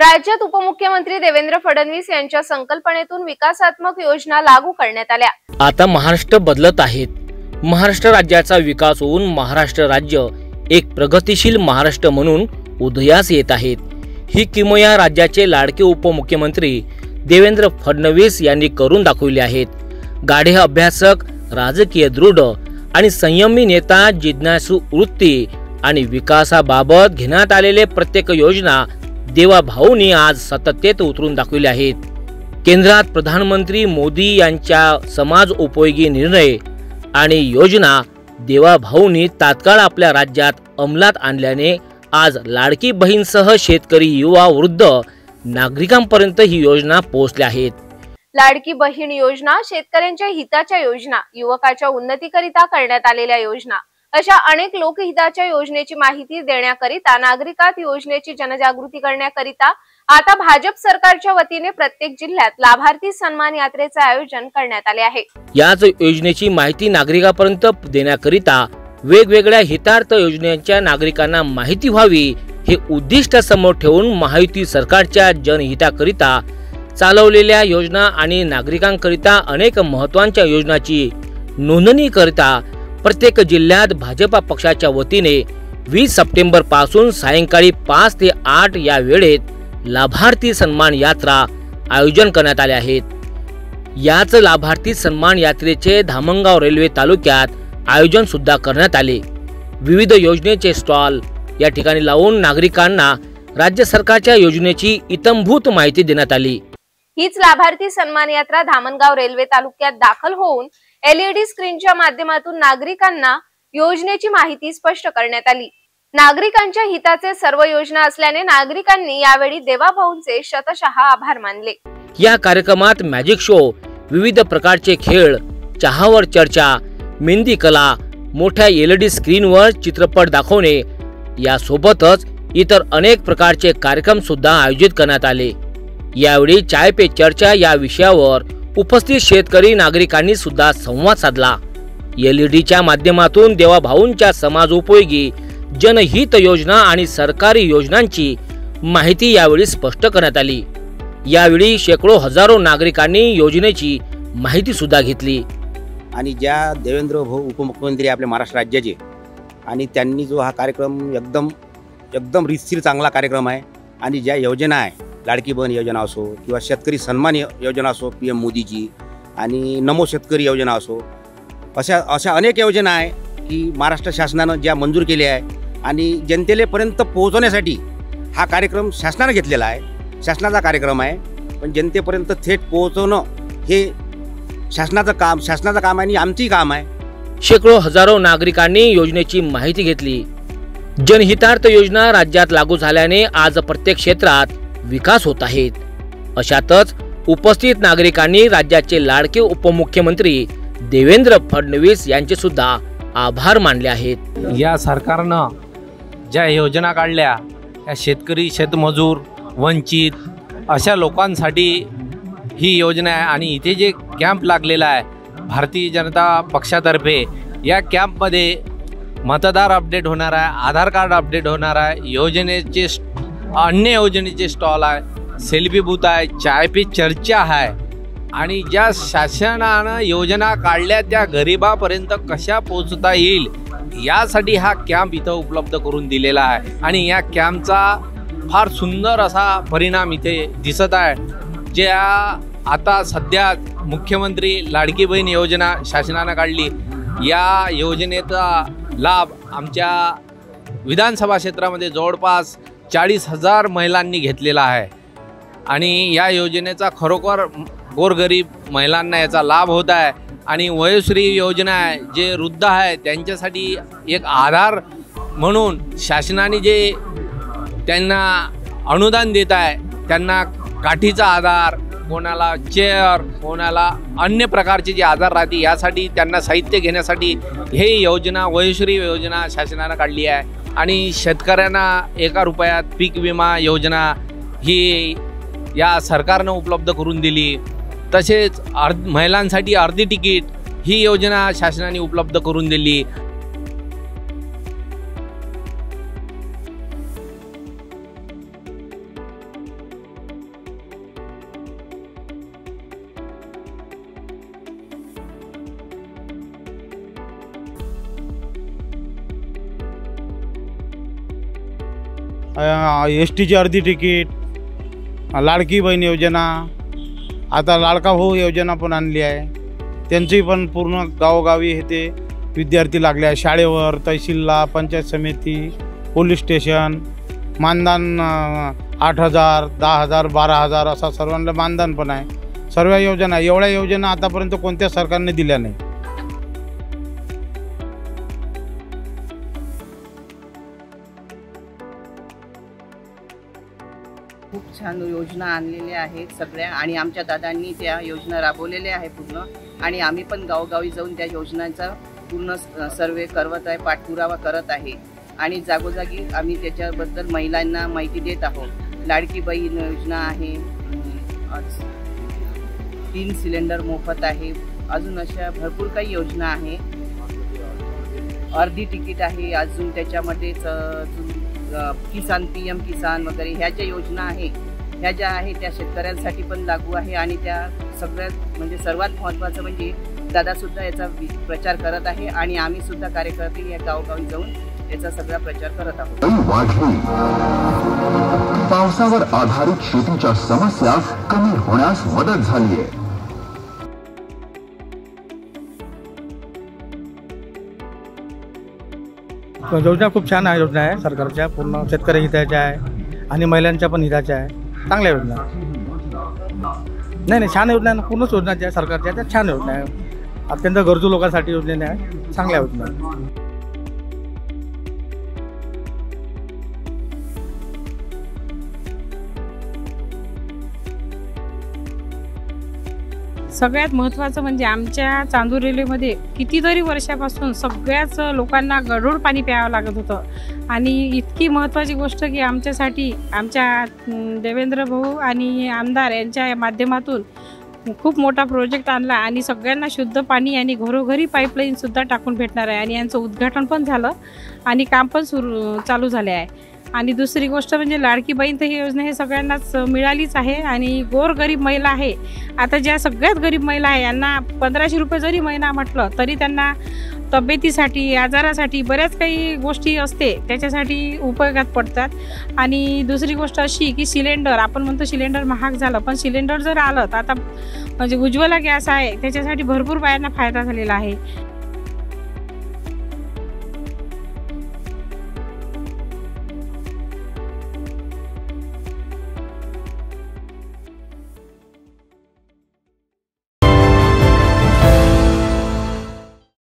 राज्यात उपमुख्यमंत्री देवेंद्र फडणवीस यांच्या संकल्पनेतून विकासात्मक योजना लागू करण्यात आल्या। आता महाराष्ट्र बदलत आहेत। महाराष्ट्र राज्याचा विकास होऊन महाराष्ट्र राज्य एक प्रगतिशील महाराष्ट्र म्हणून उदयास येत आहेत। ही किमया राज्याचे लाडके उपमुख्यमंत्री देवेंद्र फडणवीस यांनी करून दाखवली आहेत। गाढे अभ्यासक, राजकीय दृढ आणि संयमी नेता, जिज्ञासू वृत्ती आणि विकासाबाबत घेण्यात आलेले प्रत्येक योजना देवाभाऊंनी आज सत्तेत उतरून दाखवले आहेत। केंद्रात प्रधानमंत्री मोदी यांच्या समाज उपयोगी निर्णय आणि योजना देवाभाऊंनी तात्काळ आपल्या राज्यात अंमलात आणल्याने आज लाडकी बहीणसह शेतकरी, युवा, वृद्ध नागरिकांपर्यंत ही योजना पोहोचल्या आहेत। लाडकी बहीण योजना शेतकऱ्यांच्या हिताच्या योजना, युवकाच्या उन्नतीकरिता करण्यात आलेल्या योजना अशा अनेक लोकहिताच्या योजनेची माहिती देण्याकरिता, नागरिकात योजनेची जनजागृती करण्याकरिता आता भाजप सरकारच्या वतीने प्रत्येक जिल्ह्यात लाभार्थी सन्मान यात्रेचे आयोजन करण्यात आले आहे। याच योजनेची माहिती नागरिकांपर्यंत देण्याकरिता वेगवेगळ्या हितार्थ योजनांच्या नागरिकांना माहिती व्हावी हे उद्दिष्ट समोर ठेवून महायुती सरकारच्या जनहिताकरिता चालवलेल्या योजना आणि नागरिकांकरिता अनेक महत्त्वाच्या योजनांची नोंदणी करिता प्रत्येक जिल्ह्यात भाजपा पक्षाच्या वतीने 20 सप्टेंबर पासून सायंकाळी 5 ते 8 या वेळेत लाभार्थी सन्मान यात्रा आयोजन करण्यात आले आहेत। याच लाभार्थी सन्मान यात्रेचे धामणगाव रेल्वे तालुक्यात आयोजन सुद्धा करण्यात आले। विविध योजनेचे स्टॉल या ठिकाणी लावून नागरिकांना राज्य सरकारच्या योजनेची इत्थंभूत माहिती देण्यात आली। हीच लाभार्थी सन्मान यात्रा धामणगाव रेल्वे तालुक्यात दाखल होऊन LED स्क्रीनच्या माध्यमातून नागरिकांना योजनेची माहिती स्पष्ट करण्यात आली। नागरिकांच्या हिताचे सर्व योजना असल्याने नागरिकांनी यावेळी देवाभाऊंचे शतशः आभार मानले। या कार्यक्रमात मॅजिक शो, विविध प्रकारचे खेळ, चहावर चर्चा, मेहंदी कला, मोठ्या LED स्क्रीनवर चित्रपट दाखवणे यासोबतच इतर अनेक प्रकारचे कार्यक्रम सुद्धा आयोजित करण्यात आले। यावेळी चाय पे चर्चा या विषयावर उपस्थित शेतकरी नागरिकांनी सुद्धा संवाद साधला। LEDच्या माध्यमातून देवाभाऊंच्या समाजोपयोगी जनहित योजना आणि सरकारी योजनांची माहिती यावेळी स्पष्ट करण्यात आली। यावेळी शेकडो हजारो नागरिकांनी योजनेची माहिती सुद्धा घेतली। आणि ज्या देवेंद्र भाऊ उपमुख्यमंत्री आपल्या महाराष्ट्र राज्याचे, आणि त्यांनी जो हा कार्यक्रम एकदम रितसर चांगला कार्यक्रम आहे। आणि ज्या योजना आहे, लाडकी बहीण योजना असो किंवा शेतकरी सन्मान योजना असो, PM मोदीची, आणि नमो शेतकरी योजना असो, अशा अनेक योजना आहे की महाराष्ट्र शासनानं ज्या मंजूर केल्या आहे आणि जनतेपर्यंत पोहोचवण्यासाठी हा कार्यक्रम शासनाने घेतलेला आहे। शासनाचा कार्यक्रम आहे, पण जनतेपर्यंत थेट पोहोचवणं हे शासनाचं काम आहे आणि आमचंही काम आहे। शेकडो हजारो नागरिकांनी योजनेची माहिती घेतली। जनहितार्थ योजना राज्यात लागू झाल्याने आज प्रत्येक क्षेत्रात विकास होत आहेत। अशातच उपस्थित नागरिकांनी राज्याचे लाडके उपमुख्यमंत्री देवेंद्र फडणवीस यांचे सुद्धा आभार मानले आहेत। या सरकारनं ज्या योजना काढल्या, या शेतकरी, शेतमजूर, वंचित अशा लोकांसाठी ही योजना आहे। आणि इथे जे कॅम्प लागलेला आहे भारतीय जनता पक्षातर्फे, या कॅम्पमध्ये मतदार अपडेट होणार आहे, आधार कार्ड अपडेट होणार आहे, योजनेचे अन्य योजनेचे स्टॉल आहे, सेल्फी बूथ आहे, चाय पे चर्चा आहे, आणि ज्या शासनानं योजना काढल्या त्या गरिबापर्यंत कशा पोहोचता येईल यासाठी हा कॅम्प इथं उपलब्ध करून दिलेला आहे। आणि या कॅम्पचा फार सुंदर असा परिणाम इथे दिसत आहे। ज्या आता सध्या मुख्यमंत्री लाडकी बहीण योजना शासनानं काढली, या योजनेचा लाभ आमच्या विधानसभा क्षेत्रामध्ये जवळपास 40,000 महिलांनी घेतलेला आहे। आणि या योजनेचा खरोखर गोरगरीब महिलांना याचा लाभ होत आहे। आणि वयोश्री योजना आहे, जे वृद्ध आहे त्यांच्यासाठी एक आधार म्हणून शासनाने जे त्यांना अनुदान देत आहे, त्यांना काठीचा आधार, कोणाला चेअर, कोणाला अन्य प्रकारचे जे आधार राहते यासाठी त्यांना साहित्य घेण्यासाठी हे योजना, वयोश्री योजना शासनानं काढली आहे। आणि शेतकऱ्यांना 1 रुपयात पीक विमा योजना ही या सरकारनं उपलब्ध करून दिली। तसेच महिलांसाठी अर्धी तिकीट ही योजना शासनाने उपलब्ध करून दिली। STची अर्धी तिकीट, लाडकी बहीण योजना, आता लाडका भाऊ योजना पण आणली आहे. त्यांची पण पूर्ण गावोगावी हे ते विद्यार्थी लागले आहे. शाळेवर, तहसीलला, पंचायत समिती, पोलीस स्टेशन मानधन 8,000, 10,000, 12,000 असा सर्वांना मानधन पण आहे. सर्व योजना, एवढ्या योजना आतापर्यंत कोणत्या सरकारने दिल्या नाही. खूप छान योजना आणलेल्या आहेत सगळ्या आणि आमच्या दादांनी त्या योजना राबवलेल्या आहे पूर्ण. आणि आम्ही पण गावोगावी जाऊन त्या योजनांचा पूर्ण सर्वे करत आहे, पाठपुरावा करत आहे आणि जागोजागी आम्ही त्याच्याबद्दल महिलांना माहिती देत आहोत. लाडकी बहीण योजना आहे, 3 सिलेंडर मोफत आहे, अजून अशा भरपूर काही योजना आहे. अर्धी तिकीट आहे, अजून त्याच्यामध्येच किसान, PM किसान वगैरे ह्या ज्या योजना आहे ह्या ज्या आहे त्या शेतकऱ्यांसाठी पण लागू आहे. आणि त्या सगळ्यात म्हणजे सर्वात महत्त्वाचं म्हणजे दादासुद्धा याचा प्रचार करत आहे आणि आम्ही सुद्धा कार्यकर्ते या गावोगावी जाऊन याचा सगळा प्रचार करत आहोत. पावसावर आधारित शेतीच्या समस्या कमी होण्यास मदत झाली आहे. योजना खूप छान आहे. योजना आहे सरकारच्या, पूर्ण शेतकरी हिताच्या आहे आणि महिलांच्या पण हिताच्या आहे. चांगल्या योजना नाही छान योजना आहे. पूर्णच योजना ज्या सरकारच्या त्या छान योजना आहे. अत्यंत गरजू लोकांसाठी योजना आहे. चांगल्या योजना आहे. सगळ्यात महत्त्वाचं म्हणजे आमच्या चांदूर रेल्वेमध्ये कितीतरी वर्षापासून सगळ्याच लोकांना गढूळ पाणी प्यावं लागत होतं. आणि इतकी महत्त्वाची गोष्ट की आमच्यासाठी आमच्या देवेंद्र भाऊ आणि आमदार यांच्या माध्यमातून खूप मोठा प्रोजेक्ट आणला आणि सगळ्यांना शुद्ध पाणी आणि घरोघरी पाईपलाईनसुद्धा टाकून भेटणार आहे. आणि यांचं उद्घाटन पण झालं आणि काम पण चालू झाले आहे. आणि दुसरी गोष्ट म्हणजे लाडकी बहीण तर ही योजना हे सगळ्यांनाच मिळालीच आहे. आणि गोरगरीब महिला आहे, आता ज्या सगळ्यात गरीब महिला आहे यांना 1500 रुपये जरी महिना म्हटलं तरी त्यांना तब्येतीसाठी, आजारासाठी बऱ्याच काही गोष्टी असते त्याच्यासाठी उपयोगात पडतात. आणि दुसरी गोष्ट अशी की सिलेंडर, आपण म्हणतो सिलेंडर महाग झालं, पण सिलेंडर जर आलं तर आता म्हणजे उज्ज्वला गॅस आहे त्याच्यासाठी भरपूर बायांना फायदा झालेला आहे.